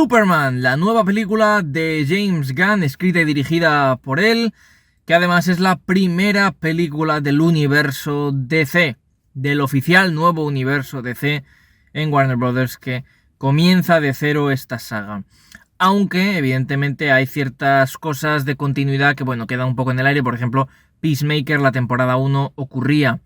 Superman, la nueva película de James Gunn, escrita y dirigida por él, que además es la primera película del universo DC, del oficial nuevo universo DC en Warner Bros. Que comienza de cero esta saga. Aunque, evidentemente, hay ciertas cosas de continuidad que, quedan un poco en el aire. Por ejemplo, Peacemaker, la temporada 1, ocurría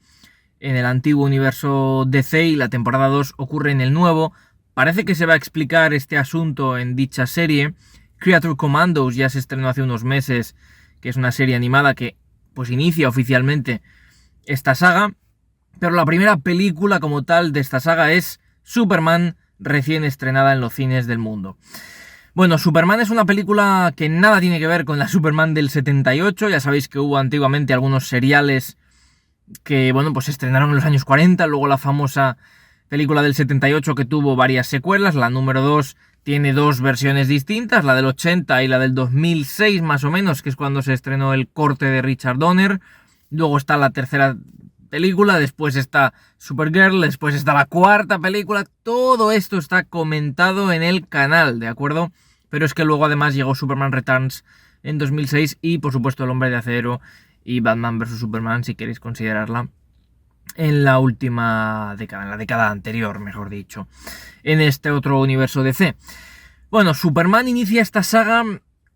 en el antiguo universo DC y la temporada 2 ocurre en el nuevo. Parece que se va a explicar este asunto en dicha serie. Creature Commandos ya se estrenó hace unos meses, que es una serie animada que pues inicia oficialmente esta saga. Pero la primera película como tal de esta saga es Superman, recién estrenada en los cines del mundo. Bueno, Superman es una película que nada tiene que ver con la Superman del 78. Ya sabéis que hubo antiguamente algunos seriales que, pues se estrenaron en los años 40. Luego la famosa película del 78 que tuvo varias secuelas. La número 2 tiene dos versiones distintas, la del 80 y la del 2006 más o menos, que es cuando se estrenó el corte de Richard Donner. Luego está la tercera película, después está Supergirl, después está la cuarta película. Todo esto está comentado en el canal, ¿de acuerdo? Pero es que luego además llegó Superman Returns en 2006 y por supuesto El Hombre de Acero y Batman vs Superman, si queréis considerarla, en la última década, en la década anterior, mejor dicho, en este otro universo DC. Bueno, Superman inicia esta saga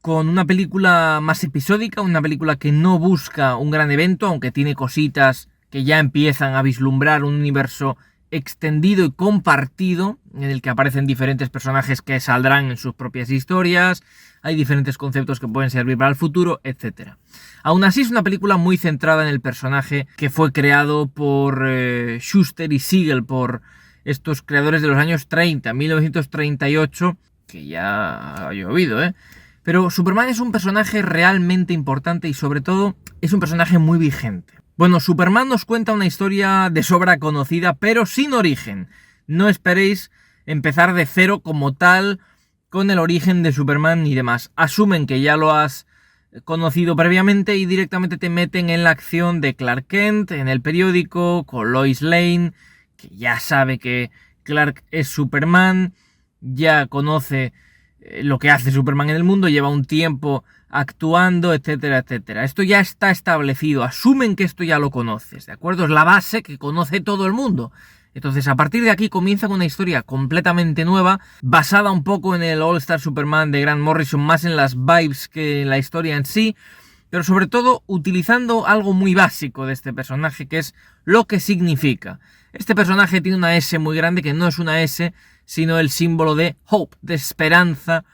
con una película más episódica, una película que no busca un gran evento, aunque tiene cositas que ya empiezan a vislumbrar un universo extendido y compartido, en el que aparecen diferentes personajes que saldrán en sus propias historias, hay diferentes conceptos que pueden servir para el futuro, etc. Aún así es una película muy centrada en el personaje que fue creado por Shuster y Siegel, por estos creadores de los años 30, 1938, que ya ha llovido, Pero Superman es un personaje realmente importante y sobre todo es un personaje muy vigente. Bueno, Superman nos cuenta una historia de sobra conocida, pero sin origen. No esperéis empezar de cero como tal con el origen de Superman y demás. Asumen que ya lo has conocido previamente y directamente te meten en la acción de Clark Kent, en el periódico, con Lois Lane, que ya sabe que Clark es Superman, ya conoce lo que hace Superman en el mundo, lleva un tiempo actuando, etcétera, etcétera. Esto ya está establecido, asumen que esto ya lo conoces, ¿de acuerdo? Es la base que conoce todo el mundo. Entonces, a partir de aquí comienza una historia completamente nueva, basada un poco en el All-Star Superman de Grant Morrison, más en las vibes que en la historia en sí, pero sobre todo utilizando algo muy básico de este personaje, que es lo que significa. Este personaje tiene una S muy grande, que no es una S, sino el símbolo de hope, de esperanza,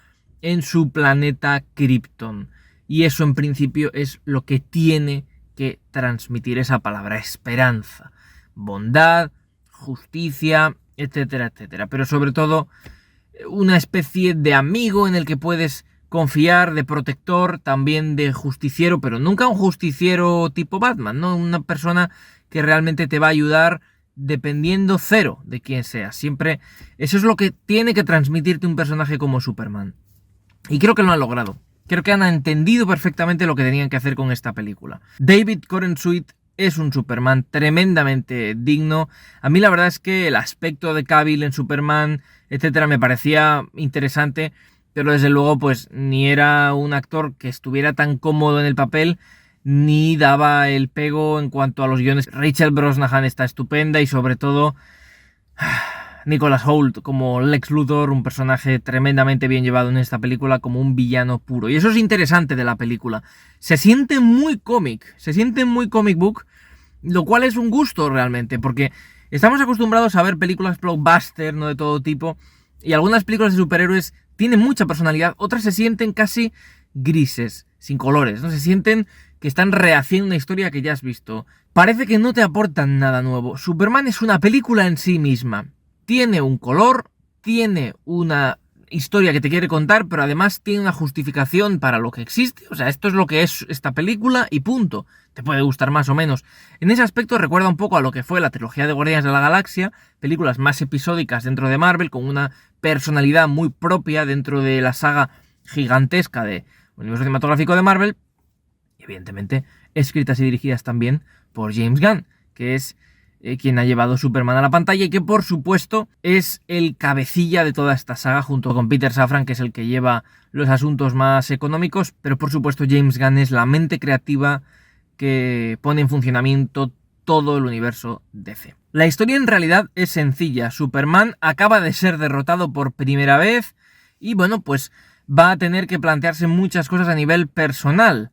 en su planeta Krypton. Y eso en principio es lo que tiene que transmitir esa palabra, esperanza, bondad, justicia, etcétera, etcétera. Pero sobre todo una especie de amigo en el que puedes confiar, de protector, también de justiciero, pero nunca un justiciero tipo Batman, ¿no? Una persona que realmente te va a ayudar dependiendo cero de quién sea. Siempre eso es lo que tiene que transmitirte un personaje como Superman. Y creo que lo han logrado. Creo que han entendido perfectamente lo que tenían que hacer con esta película. David Corenswet es un Superman tremendamente digno. A mí la verdad es que el aspecto de Cavill en Superman, etcétera, me parecía interesante, pero desde luego pues ni era un actor que estuviera tan cómodo en el papel, ni daba el pego en cuanto a los guiones. Rachel Brosnahan está estupenda y sobre todo Nicholas Hoult como Lex Luthor, un personaje tremendamente bien llevado en esta película como un villano puro. Y eso es interesante de la película. Se siente muy cómic, se siente muy comic book, lo cual es un gusto realmente, porque estamos acostumbrados a ver películas blockbuster, no de todo tipo, y algunas películas de superhéroes tienen mucha personalidad, otras se sienten casi grises, sin colores, ¿no? Se sienten que están rehaciendo una historia que ya has visto. Parece que no te aportan nada nuevo. Superman es una película en sí misma. Tiene un color, tiene una historia que te quiere contar, pero además tiene una justificación para lo que existe. O sea, esto es lo que es esta película y punto. Te puede gustar más o menos. En ese aspecto recuerda un poco a lo que fue la trilogía de Guardianes de la Galaxia, películas más episódicas dentro de Marvel, con una personalidad muy propia dentro de la saga gigantesca de universo cinematográfico de Marvel, y evidentemente escritas y dirigidas también por James Gunn, que es quien ha llevado Superman a la pantalla y que por supuesto es el cabecilla de toda esta saga junto con Peter Safran, que es el que lleva los asuntos más económicos, pero por supuesto James Gunn es la mente creativa que pone en funcionamiento todo el universo DC. La historia en realidad es sencilla. Superman acaba de ser derrotado por primera vez y bueno, pues va a tener que plantearse muchas cosas a nivel personal.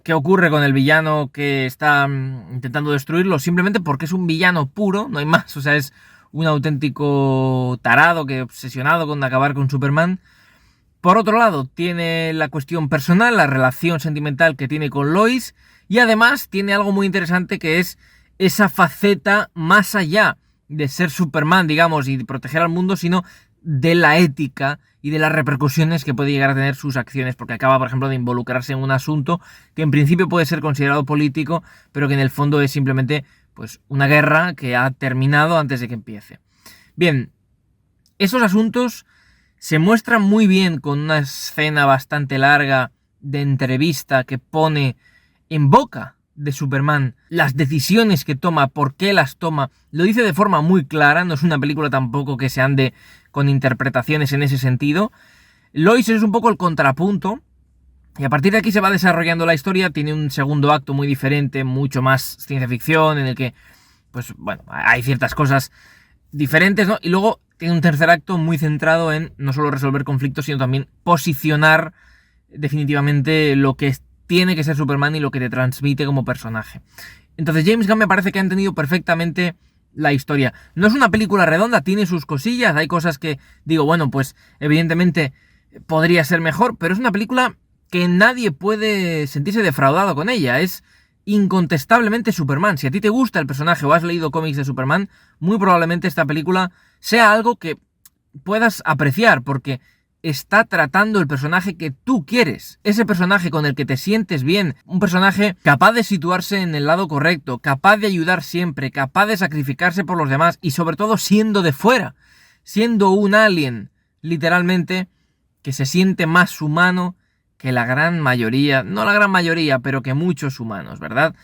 ¿Qué ocurre con el villano que está intentando destruirlo? Simplemente porque es un villano puro, no hay más. O sea, es un auténtico tarado que obsesionado con acabar con Superman. Por otro lado, tiene la cuestión personal, la relación sentimental que tiene con Lois. Y además tiene algo muy interesante que es esa faceta más allá de ser Superman, digamos, y de proteger al mundo, sino de la ética y de las repercusiones que puede llegar a tener sus acciones, porque acaba, por ejemplo, de involucrarse en un asunto que en principio puede ser considerado político, pero que en el fondo es simplemente pues una guerra que ha terminado antes de que empiece. Bien, esos asuntos se muestran muy bien con una escena bastante larga de entrevista que pone en boca de Superman las decisiones que toma, por qué las toma, lo dice de forma muy clara, no es una película tampoco que se ande con interpretaciones en ese sentido. Lois es un poco el contrapunto y a partir de aquí se va desarrollando la historia, tiene un segundo acto muy diferente, mucho más ciencia ficción, en el que, pues bueno, hay ciertas cosas diferentes, ¿no? Y luego tiene un tercer acto muy centrado en no solo resolver conflictos, sino también posicionar definitivamente lo que tiene que ser Superman y lo que te transmite como personaje. Entonces James Gunn me parece que ha entendido perfectamente la historia. No es una película redonda, tiene sus cosillas, hay cosas que digo, bueno, pues evidentemente podría ser mejor, pero es una película que nadie puede sentirse defraudado con ella. Es incontestablemente Superman. Si a ti te gusta el personaje o has leído cómics de Superman, muy probablemente esta película sea algo que puedas apreciar, porque está tratando el personaje que tú quieres, ese personaje con el que te sientes bien, un personaje capaz de situarse en el lado correcto, capaz de ayudar siempre, capaz de sacrificarse por los demás y sobre todo siendo de fuera, siendo un alien, literalmente, que se siente más humano que la gran mayoría, no la gran mayoría, pero que muchos humanos, ¿verdad?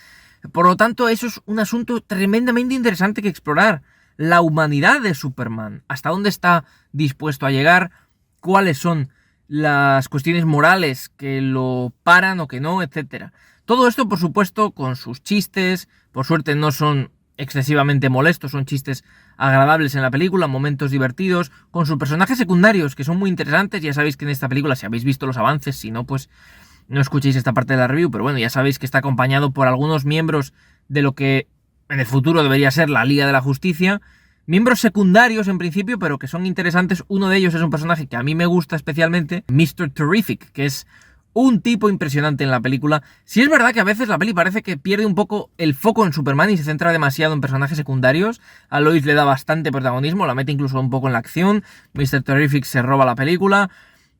Por lo tanto, eso es un asunto tremendamente interesante que explorar, la humanidad de Superman, hasta dónde está dispuesto a llegar, cuáles son las cuestiones morales que lo paran o que no, etcétera. Todo esto, por supuesto, con sus chistes, por suerte no son excesivamente molestos, son chistes agradables en la película, momentos divertidos, con sus personajes secundarios, que son muy interesantes. Ya sabéis que en esta película, si habéis visto los avances, si no, pues no escuchéis esta parte de la review, pero bueno, ya sabéis que está acompañado por algunos miembros de lo que en el futuro debería ser la Liga de la Justicia. Miembros secundarios en principio, pero que son interesantes. Uno de ellos es un personaje que a mí me gusta especialmente, Mr. Terrific, que es un tipo impresionante en la película. Sí es verdad que a veces la peli parece que pierde un poco el foco en Superman y se centra demasiado en personajes secundarios. A Lois le da bastante protagonismo, la mete incluso un poco en la acción. Mr. Terrific se roba la película,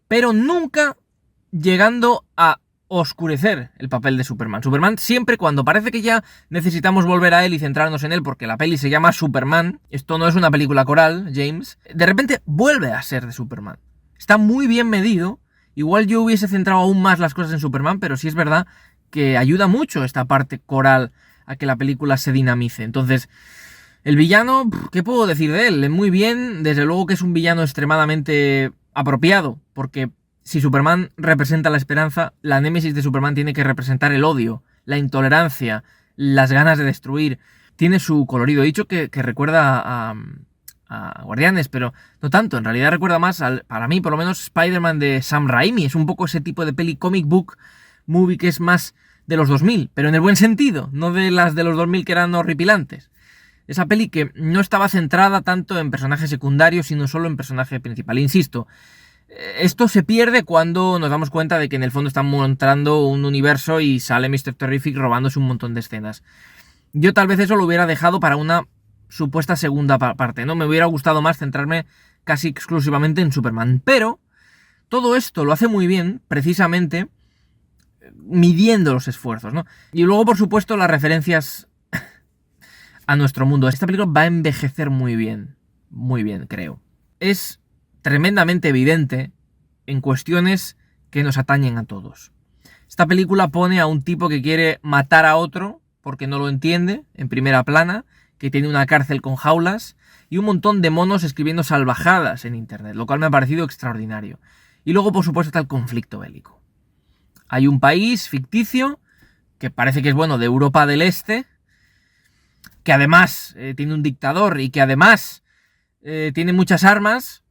pero nunca llegando a oscurecer el papel de Superman. Superman siempre, cuando parece que ya necesitamos volver a él y centrarnos en él porque la peli se llama Superman, esto no es una película coral, James, de repente vuelve a ser de Superman. Está muy bien medido. Igual yo hubiese centrado aún más las cosas en Superman, pero sí es verdad que ayuda mucho esta parte coral a que la película se dinamice. Entonces, el villano, ¿qué puedo decir de él? Muy bien, desde luego que es un villano extremadamente apropiado, porque si Superman representa la esperanza, la némesis de Superman tiene que representar el odio, la intolerancia, las ganas de destruir. Tiene su colorido. He dicho que recuerda a Guardianes, pero no tanto. En realidad recuerda más, para mí por lo menos, Spider-Man de Sam Raimi. Es un poco ese tipo de peli comic book movie que es más de los 2000, pero en el buen sentido, no de las de los 2000 que eran horripilantes. Esa peli que no estaba centrada tanto en personajes secundarios, sino solo en personaje principal. Insisto, esto se pierde cuando nos damos cuenta de que en el fondo están montando un universo y sale Mr. Terrific robándose un montón de escenas. Yo tal vez eso lo hubiera dejado para una supuesta segunda parte, ¿no? Me hubiera gustado más centrarme casi exclusivamente en Superman. Pero todo esto lo hace muy bien, precisamente midiendo los esfuerzos, ¿no? Y luego, por supuesto, las referencias a nuestro mundo. Esta película va a envejecer muy bien, creo. Es tremendamente evidente en cuestiones que nos atañen a todos. Esta película pone a un tipo que quiere matar a otro porque no lo entiende, en primera plana, que tiene una cárcel con jaulas y un montón de monos escribiendo salvajadas en internet, lo cual me ha parecido extraordinario. Y luego, por supuesto, está el conflicto bélico. Hay un país ficticio que parece que es, bueno, de Europa del Este, que además tiene un dictador y que además tiene muchas armas,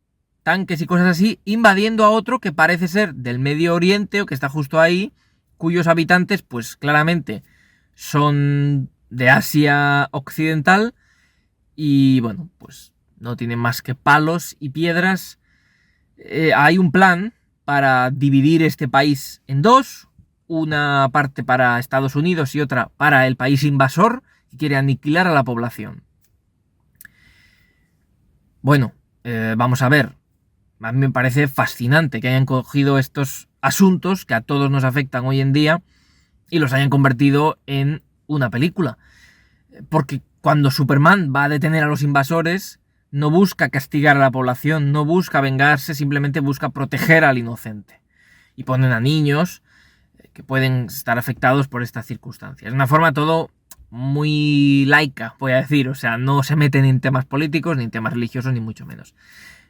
tanques y cosas así, invadiendo a otro que parece ser del Medio Oriente o que está justo ahí, cuyos habitantes, pues claramente son de Asia Occidental y, bueno, pues no tienen más que palos y piedras. Hay un plan para dividir este país en dos, una parte para Estados Unidos y otra para el país invasor, que quiere aniquilar a la población. Bueno, vamos a ver. A mí me parece fascinante que hayan cogido estos asuntos que a todos nos afectan hoy en día y los hayan convertido en una película. Porque cuando Superman va a detener a los invasores, no busca castigar a la población, no busca vengarse, simplemente busca proteger al inocente. Y ponen a niños que pueden estar afectados por estas circunstancias. Es una forma todo muy laica, voy a decir. O sea, no se meten en temas políticos, ni en temas religiosos, ni mucho menos.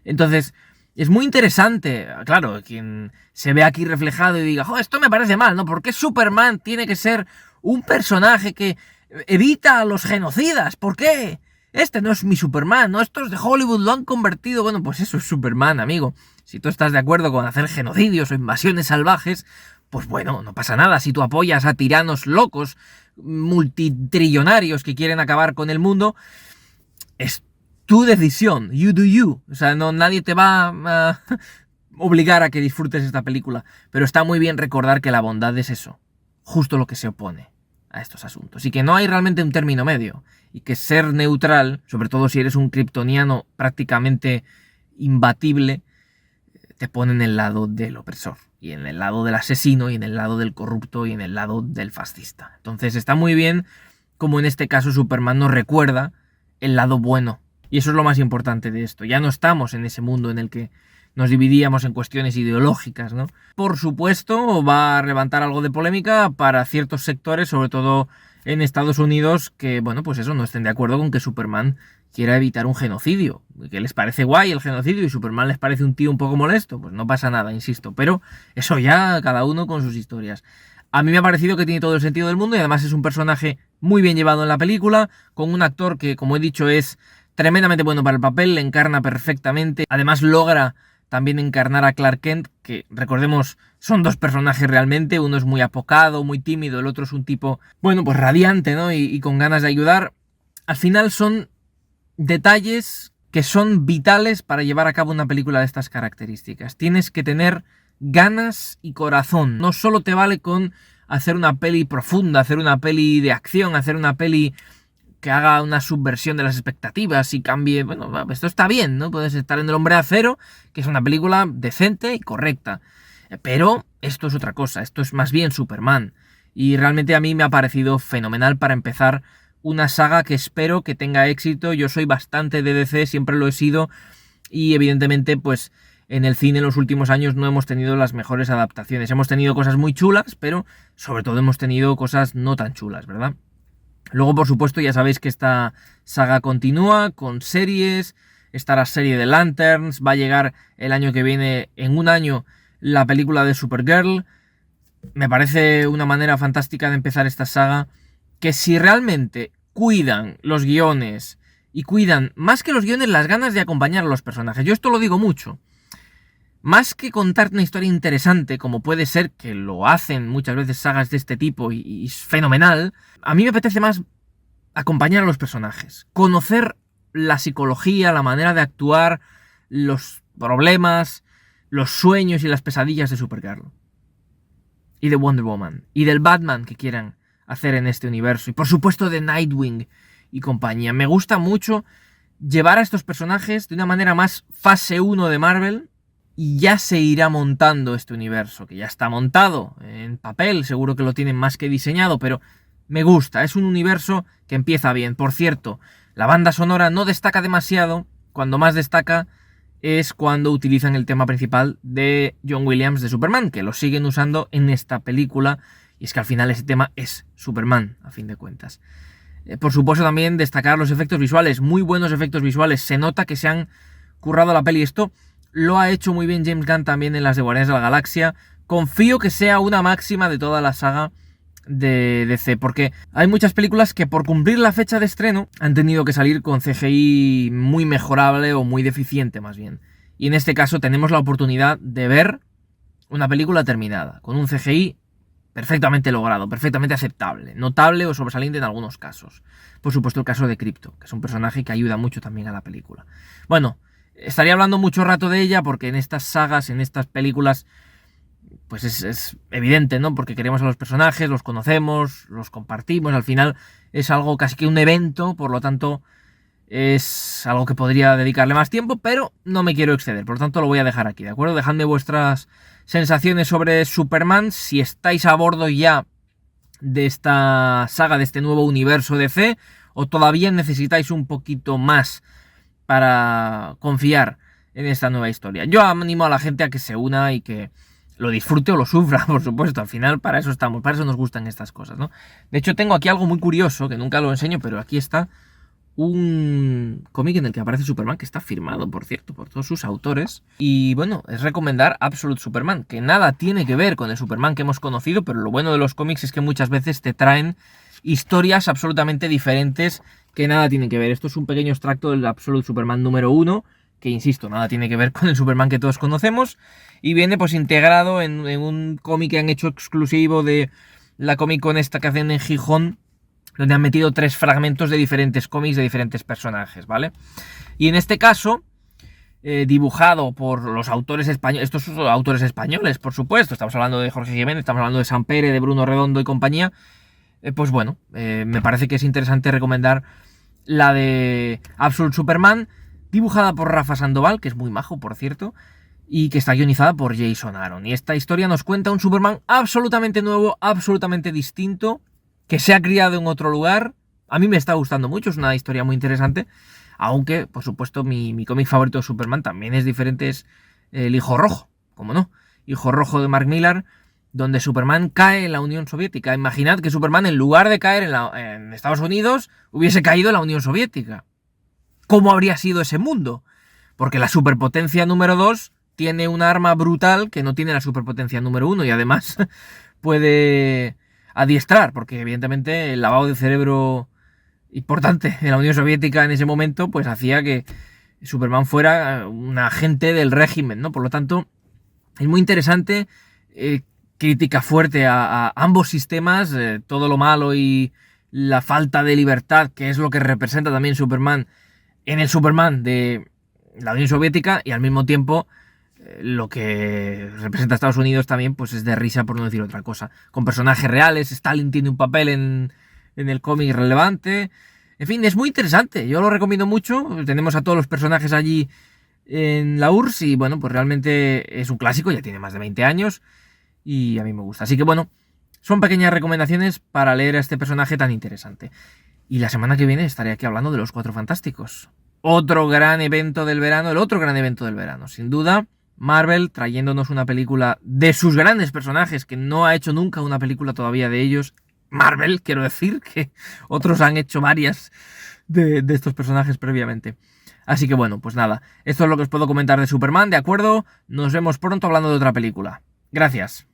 Entonces, es muy interesante, claro, quien se ve aquí reflejado y diga, esto me parece mal, ¿no? ¿Por qué Superman tiene que ser un personaje que evita a los genocidas? ¿Por qué? Este no es mi Superman, ¿no? Estos de Hollywood lo han convertido... Bueno, pues eso es Superman, amigo. Si tú estás de acuerdo con hacer genocidios o invasiones salvajes, pues bueno, no pasa nada. Si tú apoyas a tiranos locos, multitrillonarios que quieren acabar con el mundo, es tu decisión, you do you. O sea, no, nadie te va a obligar a que disfrutes esta película. Pero está muy bien recordar que la bondad es eso, justo lo que se opone a estos asuntos. Y que no hay realmente un término medio. Y que ser neutral, sobre todo si eres un kryptoniano prácticamente imbatible, te pone en el lado del opresor. Y en el lado del asesino, y en el lado del corrupto, y en el lado del fascista. Entonces está muy bien como en este caso Superman nos recuerda el lado bueno. Y eso es lo más importante de esto. Ya no estamos en ese mundo en el que nos dividíamos en cuestiones ideológicas, ¿no? Por supuesto, va a levantar algo de polémica para ciertos sectores, sobre todo en Estados Unidos, que, bueno, pues eso, no estén de acuerdo con que Superman quiera evitar un genocidio. Que les parece guay el genocidio y Superman les parece un tío un poco molesto. Pues no pasa nada, insisto. Pero eso ya cada uno con sus historias. A mí me ha parecido que tiene todo el sentido del mundo y además es un personaje muy bien llevado en la película, con un actor que, como he dicho, es tremendamente bueno para el papel, le encarna perfectamente. Además logra también encarnar a Clark Kent, que recordemos son dos personajes realmente. Uno es muy apocado, muy tímido, el otro es un tipo, bueno, pues radiante, ¿no? Y con ganas de ayudar. Al final son detalles que son vitales para llevar a cabo una película de estas características. Tienes que tener ganas y corazón. No solo te vale con hacer una peli profunda, hacer una peli de acción, hacer una peli que haga una subversión de las expectativas y cambie... Bueno, esto está bien, ¿no? Puedes estar en El Hombre de Acero, que es una película decente y correcta. Pero esto es otra cosa, esto es más bien Superman. Y realmente a mí me ha parecido fenomenal para empezar una saga que espero que tenga éxito. Yo soy bastante de DC, siempre lo he sido. Y evidentemente, pues en el cine en los últimos años no hemos tenido las mejores adaptaciones. Hemos tenido cosas muy chulas, pero sobre todo hemos tenido cosas no tan chulas, ¿verdad? Luego, por supuesto, ya sabéis que esta saga continúa con series. Está la serie de Lanterns. Va a llegar el año que viene, en un año, la película de Supergirl. Me parece una manera fantástica de empezar esta saga, que si realmente cuidan los guiones y cuidan, más que los guiones, las ganas de acompañar a los personajes. Yo esto lo digo mucho. Más que contar una historia interesante, como puede ser que lo hacen muchas veces sagas de este tipo y es fenomenal, a mí me apetece más acompañar a los personajes, conocer la psicología, la manera de actuar, los problemas, los sueños y las pesadillas de Supergirl y de Wonder Woman y del Batman que quieran hacer en este universo y por supuesto de Nightwing y compañía. Me gusta mucho llevar a estos personajes de una manera más fase 1 de Marvel. Y ya se irá montando este universo, que ya está montado en papel, seguro que lo tienen más que diseñado, pero me gusta, es un universo que empieza bien. Por cierto, la banda sonora no destaca demasiado, cuando más destaca es cuando utilizan el tema principal de John Williams de Superman, que lo siguen usando en esta película, y es que al final ese tema es Superman, a fin de cuentas. Por supuesto también destacar los efectos visuales, muy buenos efectos visuales, se nota que se han currado la peli. Esto lo ha hecho muy bien James Gunn también en las de Guardianes de la Galaxia. Confío que sea una máxima de toda la saga de DC, porque hay muchas películas que por cumplir la fecha de estreno han tenido que salir con CGI muy mejorable o muy deficiente más bien. Y en este caso tenemos la oportunidad de ver una película terminada, con un CGI perfectamente logrado, perfectamente aceptable, notable o sobresaliente en algunos casos. Por supuesto el caso de Crypto, que es un personaje que ayuda mucho también a la película. Bueno, estaría hablando mucho rato de ella porque en estas sagas, en estas películas, pues es evidente, ¿no? Porque queremos a los personajes, los conocemos, los compartimos, al final es algo casi que un evento, por lo tanto es algo que podría dedicarle más tiempo, pero no me quiero exceder, por lo tanto lo voy a dejar aquí, ¿de acuerdo? Dejadme vuestras sensaciones sobre Superman, si estáis a bordo ya de esta saga, de este nuevo universo DC, o todavía necesitáis un poquito más para confiar en esta nueva historia. Yo animo a la gente a que se una y que lo disfrute o lo sufra, por supuesto, al final para eso estamos, para eso nos gustan estas cosas, ¿no? De hecho tengo aquí algo muy curioso, que nunca lo enseño, pero aquí está un cómic en el que aparece Superman, que está firmado, por cierto, por todos sus autores. Y bueno, es recomendar Absolute Superman, que nada tiene que ver con el Superman que hemos conocido, pero lo bueno de los cómics es que muchas veces te traen historias absolutamente diferentes que nada tienen que ver. Esto es un pequeño extracto del Absolute Superman número 1, que insisto, nada tiene que ver con el Superman que todos conocemos, y viene pues integrado en un cómic que han hecho exclusivo de la Comic Con esta que hacen en Gijón, donde han metido 3 fragmentos de diferentes cómics de diferentes personajes, ¿vale? Y en este caso, dibujado por los autores españoles, estos son autores españoles, por supuesto, estamos hablando de Jorge Jiménez, estamos hablando de Sampere, de Bruno Redondo y compañía, pues bueno, me parece que es interesante recomendar la de Absolute Superman, dibujada por Rafa Sandoval, que es muy majo, por cierto, y que está guionizada por Jason Aaron. Y esta historia nos cuenta un Superman absolutamente nuevo, absolutamente distinto, que se ha criado en otro lugar. A mí me está gustando mucho, es una historia muy interesante, aunque, por supuesto, mi cómic favorito de Superman también es diferente, es El Hijo Rojo, como no, Hijo Rojo de Mark Millar, donde Superman cae en la Unión Soviética. Imaginad que Superman, en lugar de caer en Estados Unidos, hubiese caído en la Unión Soviética. ¿Cómo habría sido ese mundo? Porque la superpotencia número 2 tiene un arma brutal que no tiene la superpotencia número 1 y además puede adiestrar, porque evidentemente el lavado de cerebro importante en la Unión Soviética en ese momento pues hacía que Superman fuera un agente del régimen, ¿no? Por lo tanto, es muy interesante, crítica fuerte a ambos sistemas, todo lo malo y la falta de libertad, que es lo que representa también Superman en el Superman de la Unión Soviética, y al mismo tiempo lo que representa a Estados Unidos también pues es de risa, por no decir otra cosa, con personajes reales. Stalin tiene un papel en el cómic relevante, en fin, es muy interesante, yo lo recomiendo mucho. Tenemos a todos los personajes allí en la URSS y bueno, pues realmente es un clásico, ya tiene más de 20 años y a mí me gusta, así que bueno, son pequeñas recomendaciones para leer a este personaje tan interesante. Y la semana que viene estaré aquí hablando de Los Cuatro Fantásticos, otro gran evento del verano, el otro gran evento del verano, sin duda. Marvel trayéndonos una película de sus grandes personajes, que no ha hecho nunca una película todavía de ellos. Marvel, quiero decir, que otros han hecho varias de estos personajes previamente. Así que bueno, pues nada, esto es lo que os puedo comentar de Superman, ¿de acuerdo? Nos vemos pronto hablando de otra película. Gracias.